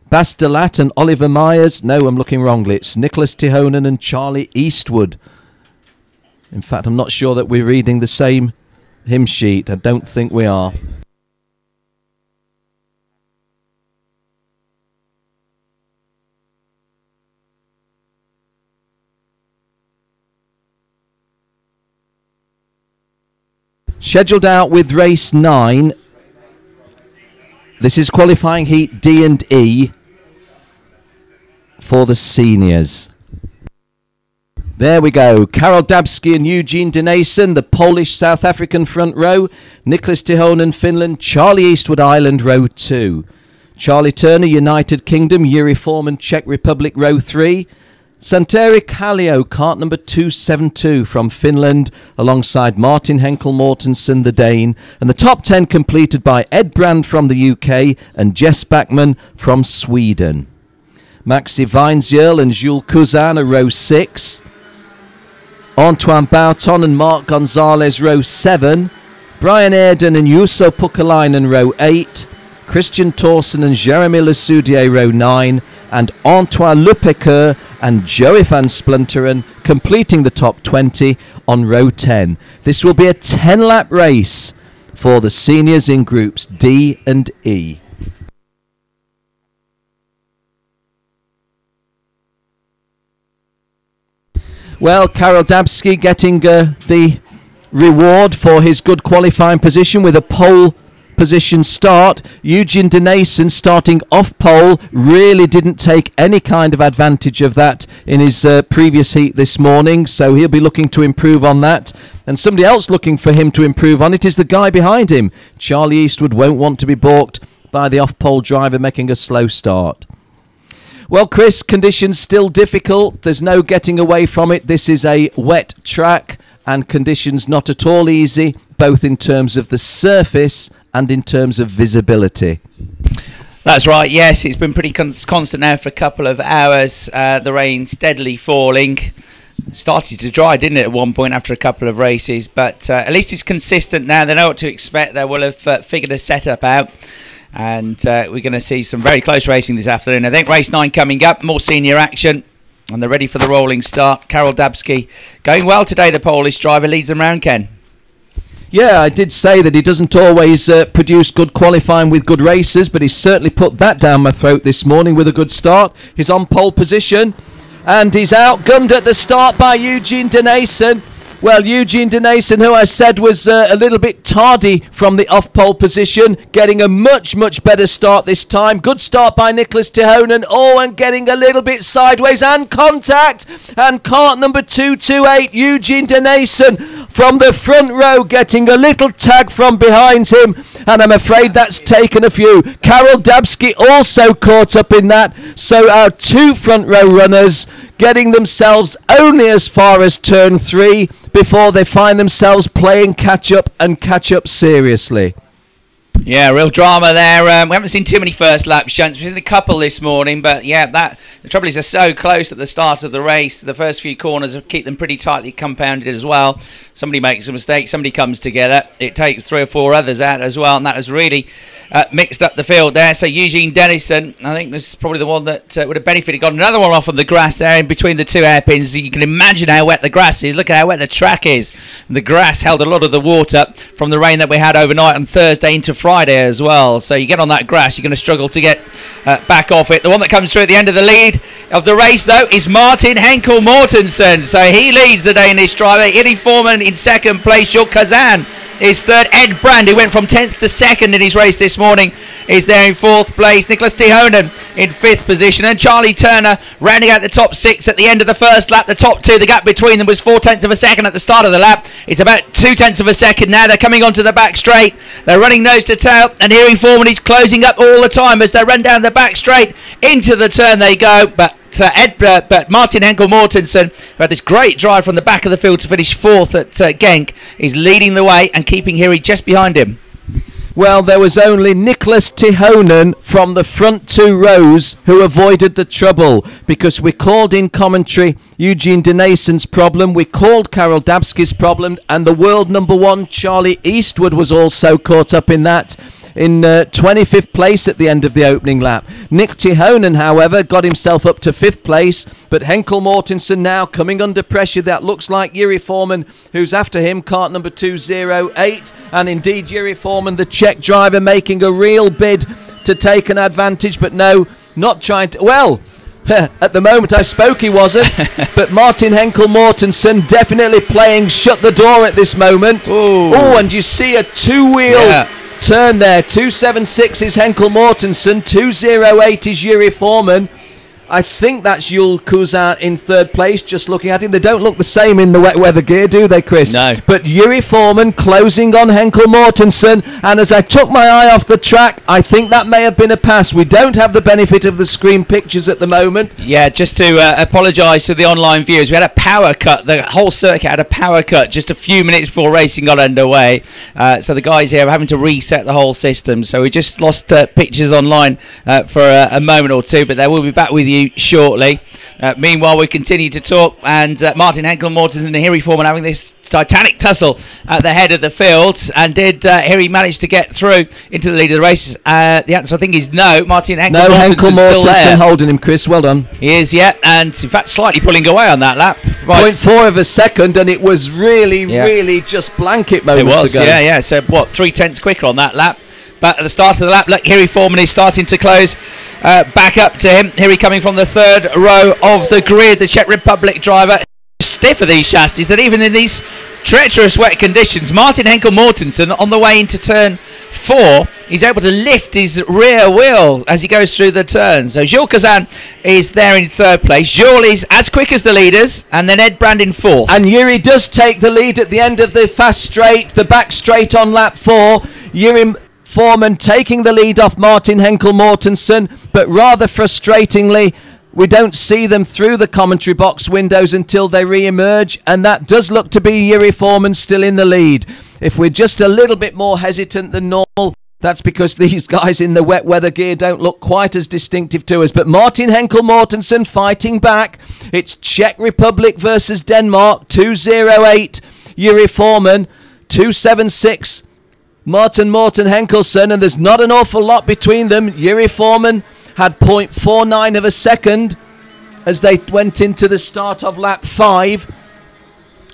Bastelat and Oliver Myers. No, I'm looking wrongly. It's Nicholas Tihonen and Charlie Eastwood. In fact, I'm not sure that we're reading the same hymn sheet. I don't think we are. Scheduled out with race 9. This is qualifying heat D and E for the seniors. There we go. Karol Dabski and Eugene Denason, the Polish-South African front row. Nicholas Tihonen, Finland. Charlie Eastwood, Ireland, row 2. Charlie Turner, United Kingdom. Yuri Foreman, Czech Republic, row 3. Santeri Kallio, cart number 272 from Finland, alongside Martin Henkel Mortensen, the Dane. And the top 10 completed by Ed Brand from the UK and Jess Backman from Sweden. Maxi Weinzierl and Jules Cousin are row 6. Antoine Bouton and Mark Gonzalez, row 7. Brian Airden and Juuso Pukalainen, row 8. Christian Thorsen and Jeremy Lesoudier, row 9. And Antoine Lepecoeur and Joey van Splunteren completing the top 20 on row 10. This will be a 10-lap race for the seniors in groups D and E. Well, Karol Dabski getting the reward for his good qualifying position with a pole position start. Eugene Denason starting off pole really didn't take any kind of advantage of that in his previous heat this morning, so he'll be looking to improve on that. And somebody else looking for him to improve on it is the guy behind him. Charlie Eastwood won't want to be balked by the off-pole driver making a slow start. Well, Chris, conditions still difficult. There's no getting away from it. This is a wet track and conditions not at all easy, both in terms of the surface and in terms of visibility. That's right, yes. It's been pretty constant now for a couple of hours. The rain steadily falling. Started to dry, didn't it, at one point after a couple of races. But at least it's consistent now. They know what to expect. They will have figured a setup out. And we're going to see some very close racing this afternoon. I think race 9 coming up, more senior action. And they're ready for the rolling start. Karol Dabski going well today, the Polish driver. Leads them round, Ken. Yeah, I did say that he doesn't always produce good qualifying with good races, but he's certainly put that down my throat this morning with a good start. He's on pole position, and he's outgunned at the start by Eugene Denason. Well, Eugene Denason, who I said was a little bit tardy from the off-pole position, getting a much, much better start this time. Good start by Nicholas Tihonen. Oh, and getting a little bit sideways and contact. And cart number 228, Eugene Denason, from the front row, getting a little tag from behind him. And I'm afraid that's taken a few. Karol Dabski also caught up in that. So our two front row runners getting themselves only as far as turn 3 before they find themselves playing catch-up and catch-up seriously. Yeah, real drama there. We haven't seen too many first lap shunts. We've seen a couple this morning, but yeah, the trouble is they're so close at the start of the race. The first few corners keep them pretty tightly compounded as well. Somebody makes a mistake, somebody comes together. It takes 3 or 4 others out as well, and that has really mixed up the field there. So Eugene Denason, I think this is probably the one that would have benefited. Got another one off on the grass there in between the 2 hairpins. You can imagine how wet the grass is. Look at how wet the track is. The grass held a lot of the water from the rain that we had overnight on Thursday into Friday as well. So you get on that grass, you're going to struggle to get back off it. The one that comes through at the end of the lead of the race, though, is Martin Henkel Mortensen. So he leads the Danish driver. Yuri Foreman in second place. Jules Kazan is third. Ed Brand, who went from 10th to 2nd in his race this morning, is there in 4th place. Nicholas Tihonen in 5th position. And Charlie Turner rounding out the top 6 at the end of the first lap. The top 2, the gap between them was 4/10 of a second at the start of the lap. It's about 2/10 of a second now. They're coming onto the back straight. They're running nose to tail. And Yuri Foreman is closing up all the time as they run down the back straight. Into the turn they go. But Martin Henkel Mortensen, who had this great drive from the back of the field to finish 4th at Genk, is leading the way and keeping Yuri just behind him. Well, there was only Nicholas Tihonen from the front 2 rows who avoided the trouble, because we called in commentary Eugene Denason's problem, we called Karol Dabski's problem, and the world number 1 Charlie Eastwood was also caught up in that. in 25th place at the end of the opening lap. Nick Tihonen, however, got himself up to 5th place, but Henkel Mortensen now coming under pressure. That looks like Yuri Foreman, who's after him, kart number 208, and indeed Yuri Foreman, the Czech driver, making a real bid to take an advantage, but no, not trying to. Well, at the moment I spoke, he wasn't, but Martin Henkel Mortensen definitely playing shut the door at this moment. Oh, and you see a two-wheel turn there. 276 is Henkel Mortensen, 208 is Yuri Foreman. I think that's Jules Cousin in 3rd place, just looking at him. They don't look the same in the wet weather gear, do they, Chris? No. But Yuri Foreman closing on Henkel Mortensen, and as I took my eye off the track, I think that may have been a pass. We don't have the benefit of the screen pictures at the moment. Yeah, just to apologise to the online viewers, we had a power cut. The whole circuit had a power cut just a few minutes before racing got underway. So the guys here are having to reset the whole system. So we just lost pictures online for a moment or two, but they will be back with you shortly. Meanwhile, we continue to talk, and Martin Henkel Mortensen and Yuri Foreman having this titanic tussle at the head of the field. And did Yuri manage to get through into the lead of the race? The answer, I think, is no. Martin Henkel Mortensen still there. Holding him, Chris. Well done. He is, yeah, and in fact slightly pulling away on that lap. Right. 0.4 of a second, and it was really just blanket moments ago. Yeah. So what, 3/10 quicker on that lap. But at the start of the lap, look, Yuri Foreman is starting to close back up to him. Here he coming from the 3rd row of the grid, the Czech Republic driver. Stiff of these chassis that even in these treacherous wet conditions, Martin Henkel Mortensen on the way into turn 4, he's able to lift his rear wheel as he goes through the turn. So Jules Cousin is there in 3rd place. Jules is as quick as the leaders, and then Ed Brand in 4th. And Yuri does take the lead at the end of the fast straight, the back straight on lap 4. Yuri Foreman taking the lead off Martin Henkel Mortensen, but rather frustratingly, we don't see them through the commentary box windows until they re-emerge, and that does look to be Yuri Foreman still in the lead. If we're just a little bit more hesitant than normal, that's because these guys in the wet weather gear don't look quite as distinctive to us. But Martin Henkel Mortensen fighting back. It's Czech Republic versus Denmark, 208 Yuri Foreman, 276 Martin Henkelsen, and there's not an awful lot between them. Yuri Foreman had 0.49 of a second as they went into the start of lap 5.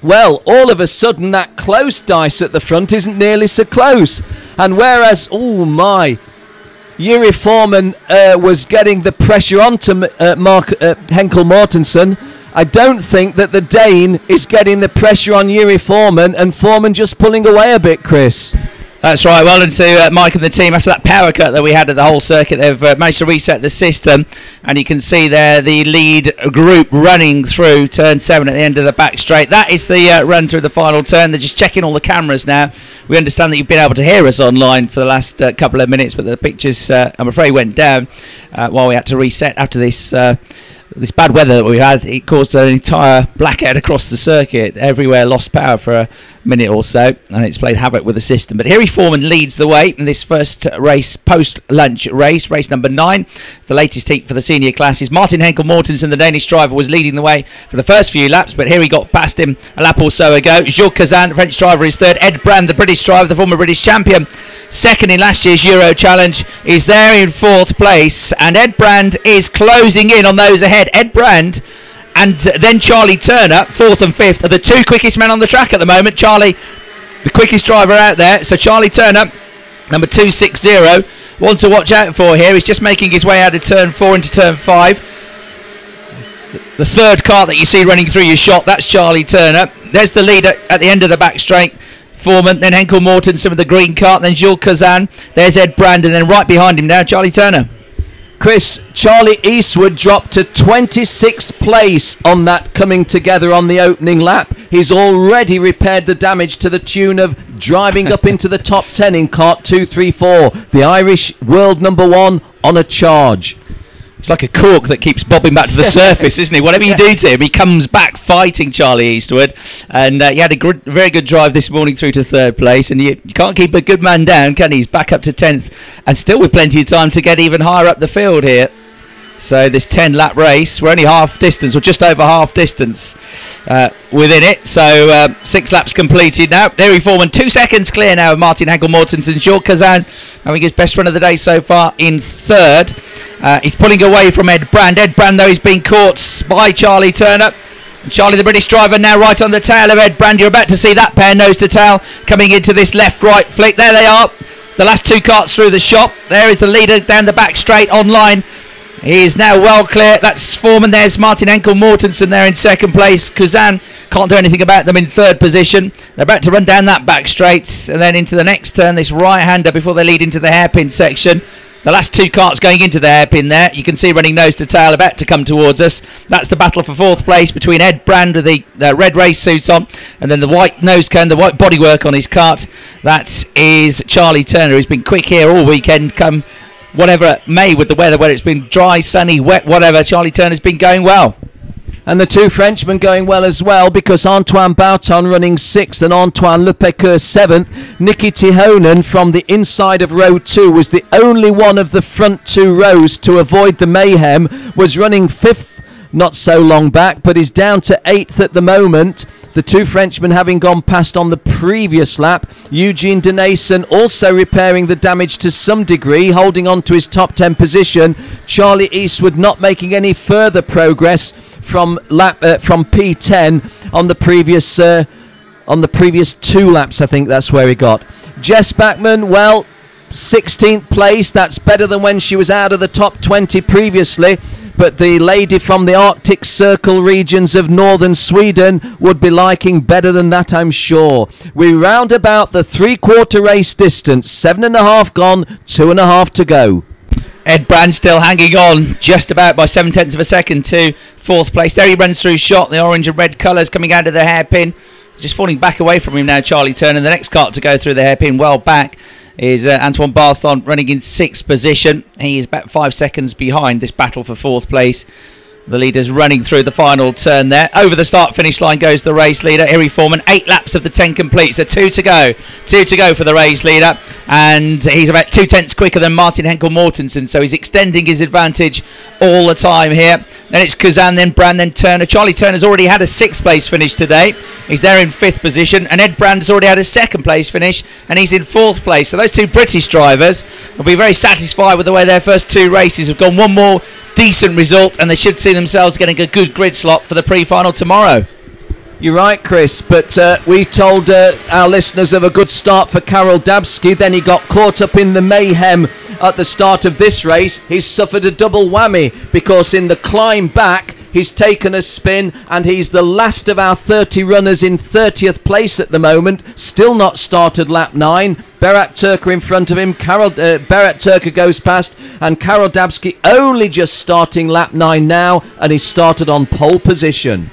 Well, all of a sudden that close dice at the front isn't nearly so close. And whereas, Yuri Foreman was getting the pressure onto Henkel Mortensen, I don't think that the Dane is getting the pressure on Yuri Foreman, and Foreman just pulling away a bit, Chris. That's right. Well done to Mike and the team. After that power cut that we had at the whole circuit, they've managed to reset the system, and you can see there the lead group running through turn 7 at the end of the back straight. That is the run through the final turn. They're just checking all the cameras now. We understand that you've been able to hear us online for the last couple of minutes, but the pictures, I'm afraid, went down while we had to reset after this bad weather that we had. It caused an entire blackout across the circuit. Everywhere lost power for a minute or so, and it's played havoc with the system. But Yuri Foreman leads the way in this first race, post-lunch race number 9. The latest heat for the senior classes. Martin Henkel Mortensen, the Danish driver, was leading the way for the first few laps, but here he got past him a lap or so ago. Jules Cousin, the French driver, is 3rd. Ed Brand, the British driver, the former British champion, 2nd in last year's Euro Challenge, is there in 4th place, and Ed Brand is closing in on those ahead. Ed Brand and then Charlie Turner, 4th and 5th, are the 2 quickest men on the track at the moment. Charlie, the quickest driver out there. So Charlie Turner, number 260, one to watch out for here. He's just making his way out of turn 4 into turn 5. The 3rd car that you see running through your shot, that's Charlie Turner. There's the leader at the end of the back straight. Foreman, then Henkel Mortensen with the green cart, then Jules Cousin. There's Ed Brand, and then right behind him now, Charlie Turner. Chris, Charlie Eastwood dropped to 26th place on that coming together on the opening lap. He's already repaired the damage to the tune of driving up into the top 10 in kart 234. The Irish world number 1 on a charge. It's like a cork that keeps bobbing back to the surface, isn't he? Whatever you do to him, he comes back fighting Charlie Eastwood. And he had a very good drive this morning through to 3rd place. And you can't keep a good man down, can he? He's back up to 10th. And still with plenty of time to get even higher up the field here. So this 10-lap race, we're only half distance, or just over half distance within it. So 6 laps completed now. Harry Foreman 2 seconds clear now of Martin Henkel-Mortensen. Jules Kazan having his best run of the day so far in 3rd. He's pulling away from Ed Brand. Ed Brand, though, he's been caught by Charlie Turner. And Charlie, the British driver, now right on the tail of Ed Brand. You're about to see that pair nose to tail coming into this left-right flick. There they are. The last 2 carts through the shop. There is the leader down the back straight online. He is now well clear. That's Foreman. There's Martin Henkel-Mortensen there in 2nd place. Kazan can't do anything about them in 3rd position. They're about to run down that back straight and then into the next turn, this right-hander, before they lead into the hairpin section. The last 2 carts going into the hairpin there. You can see running nose to tail, about to come towards us. That's the battle for 4th place between Ed Brand with the red race suits on, and then the white nose cone, the white bodywork on his cart. That is Charlie Turner, who's been quick here all weekend, come whatever it may with the weather, whether it's been dry, sunny, wet, whatever. Charlie Turner's been going well. And the 2 Frenchmen going well as well, because Antoine Bouton running 6th and Antoine Lepécoeur 7th. Nicky Tihonen from the inside of row 2 was the only one of the front 2 rows to avoid the mayhem, was running 5th not so long back, but is down to 8th at the moment. The 2 Frenchmen having gone past on the previous lap. Eugene Denason also repairing the damage to some degree, holding on to his top 10 position. Charlie Eastwood not making any further progress from P10 on the previous 2 laps. I think that's where he got. Jess Backman, well, 16th place. That's better than when she was out of the top 20 previously. But the lady from the Arctic Circle regions of northern Sweden would be liking better than that, I'm sure. We round about the 3/4 race distance. 7.5 gone, 2.5 to go. Ed Brand still hanging on just about by 7/10 of a second to 4th place. There he runs through shot. The orange and red colours coming out of the hairpin. Just falling back away from him now, Charlie Turner. The next cart to go through the hairpin well back is Antoine Barthon running in 6th position. He is about 5 seconds behind this battle for 4th place. The leader's running through the final turn there. Over the start-finish line goes the race leader, Harry Foreman. 8 laps of the 10 complete, so 2 to go. 2 to go for the race leader. And he's about 2/10 quicker than Martin Henkel-Mortensen, so he's extending his advantage all the time here. Then it's Kazan, then Brand, then Turner. Charlie Turner's already had a 6th place finish today. He's there in 5th position. And Ed Brand has already had a 2nd place finish, and he's in 4th place. So those 2 British drivers will be very satisfied with the way their first 2 races have gone. One more decent result, and they should see themselves getting a good grid slot for the pre-final tomorrow. You're right, Chris, but we told our listeners of a good start for Karol Dabski. Then he got caught up in the mayhem at the start of this race. He's suffered a double whammy, because in the climb back he's taken a spin, and he's the last of our 30 runners in 30th place at the moment. Still not started lap 9. Berat Turker in front of him. Berat Turker goes past, and Karol Dabski only just starting lap 9 now, and he started on pole position.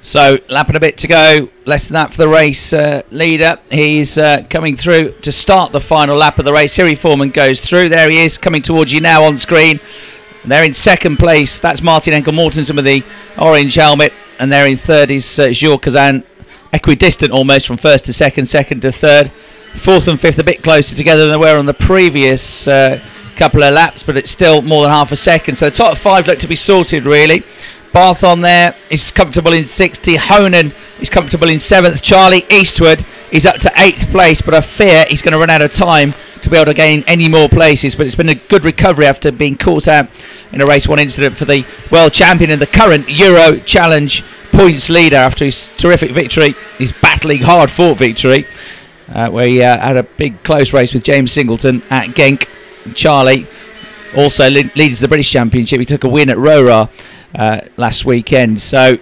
So, lap and a bit to go. Less than that for the race leader. He's coming through to start the final lap of the race. Harry Foreman goes through. There he is, coming towards you now on screen. They're in 2nd place. That's Martin Henkel-Mortensen with the orange helmet. And there in 3rd is Jules Kazan, equidistant almost from 1st to 2nd, 2nd to 3rd. 4th and 5th a bit closer together than they were on the previous couple of laps, but it's still more than half a second. So the top 5 look to be sorted, really. Barthon there is comfortable in 6th. Tihonen is comfortable in 7th. Charlie Eastwood is up to 8th place, but I fear he's going to run out of time to be able to gain any more places. But it's been a good recovery after being caught out in a race 1 incident for the world champion and the current Euro Challenge points leader after his terrific victory, his battling, hard-fought victory, where he had a big close race with James Singleton at Genk. Charlie also leads the British Championship. He took a win at Rora last weekend. So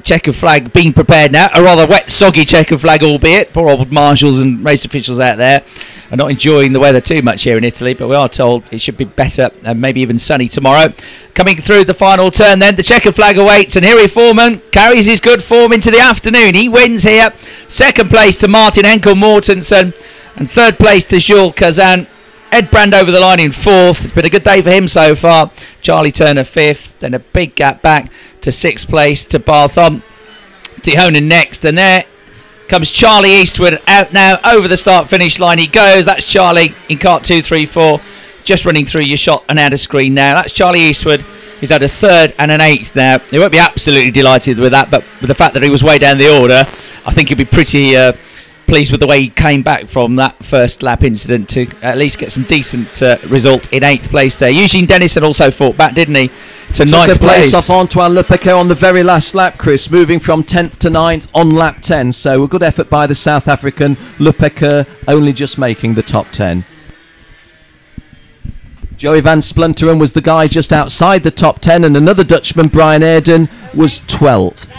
checkered flag being prepared now. A rather wet, soggy checkered flag, albeit. Poor old marshals and race officials out there are not enjoying the weather too much here in Italy, but we are told it should be better and maybe even sunny tomorrow. Coming through the final turn then, the checkered flag awaits, and Harry Foreman carries his good form into the afternoon. He wins here. 2nd place to Martin Henkel-Mortensen, and 3rd place to Jules Kazan. Ed Brand over the line in 4th. It's been a good day for him so far. Charlie Turner 5th. Then a big gap back to 6th place to Barthon. Tihonen next. And there comes Charlie Eastwood out now over the start-finish line. He goes. That's Charlie in cart 2, 3, 4. just running through your shot and out of screen now. That's Charlie Eastwood. He's had a 3rd and an 8th now. He won't be absolutely delighted with that, but with the fact that he was way down the order, I think he'll be pretty pleased with the way he came back from that first lap incident to at least get some decent result in 8th place there. Eugene Dennison also fought back, didn't he, to 9th place. Off Antoine Lepecquet on the very last lap, Chris, moving from 10th to 9th on lap 10. So a good effort by the South African. Lepecquet only just making the top 10. Joey van Splunteren was the guy just outside the top 10, and another Dutchman, Brian Ayrden, was 12th.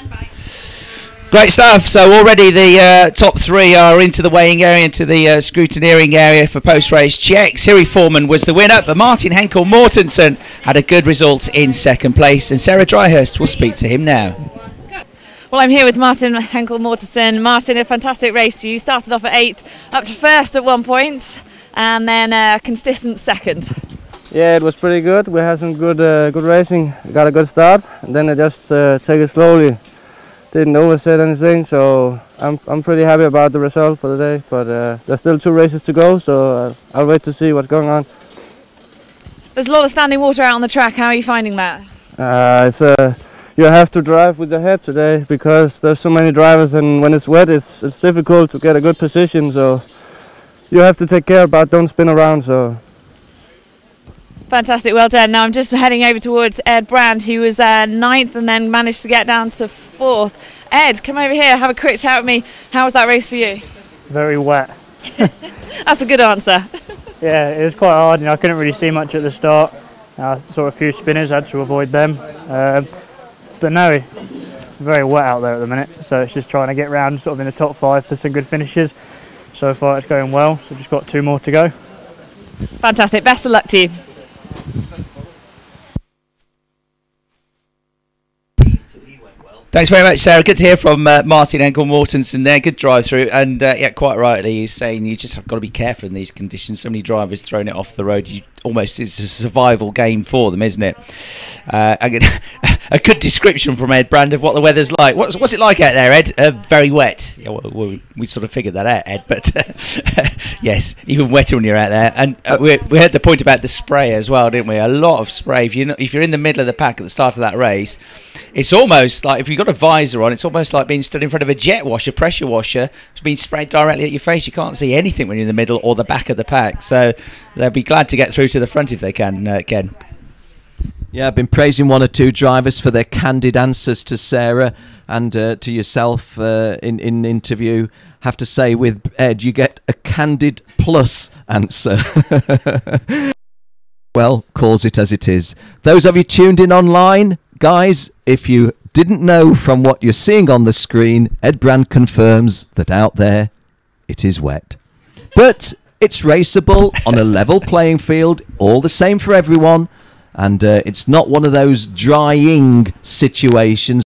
Great stuff. So already the top 3 are into the weighing area, into the scrutineering area for post-race checks. Hiri Foreman was the winner, but Martin Henkel Mortensen had a good result in 2nd place, and Sarah Dryhurst will speak to him now. Well, I'm here with Martin Henkel Mortensen. Martin, a fantastic race for you. Started off at 8th, up to 1st at one point, and then a consistent 2nd. Yeah, it was pretty good. We had some good racing. Got a good start, and then I just take it slowly. Didn't overset anything, so I'm pretty happy about the result for the day. But there's still 2 races to go, so I'll wait to see what's going on. There's a lot of standing water out on the track. How are you finding that? You have to drive with the head today because there's so many drivers, and when it's wet, it's difficult to get a good position. So you have to take care about don't spin around. So. Fantastic, well done. Now I'm just heading over towards Ed Brand, who was 9th and then managed to get down to 4th. Ed, come over here, have a quick chat with me. How was that race for you? Very wet. That's a good answer. Yeah, it was quite hard. I couldn't really see much at the start. I saw a few spinners, had to avoid them. But no, it's very wet out there at the minute, so it's just trying to get round sort of in the top 5 for some good finishes. So far it's going well, so just got 2 more to go. Fantastic, best of luck to you. Thanks very much, Sarah. Good to hear from Martin Henkel Mortensen there. Good drive through, and yeah, quite rightly, he's saying you just have got to be careful in these conditions. So many drivers throwing it off the road. Almost it's a survival game for them, isn't it? A good description from Ed Brand of what the weather's like. What's it like out there, Ed? Very wet. Yeah, well, we sort of figured that out, Ed. But yes, even wetter when you're out there. And we had the point about the spray as well, didn't we? A lot of spray. If you're in the middle of the pack at the start of that race, it's almost like if you've got a visor on, it's almost like being stood in front of a jet wash, a pressure washer. It's being sprayed directly at your face. You can't see anything when you're in the middle or the back of the pack. So they'll be glad to get through to the front if they can, Ken. Yeah, I've been praising 1 or 2 drivers for their candid answers to Sarah and to yourself in interview. Have to say, with Ed, you get a candid plus answer. Well, calls it as it is. Those of you tuned in online, guys, if you didn't know from what you're seeing on the screen, Ed Brand confirms that out there it is wet. But it's raceable on a level playing field, all the same for everyone. And it's not one of those drying situations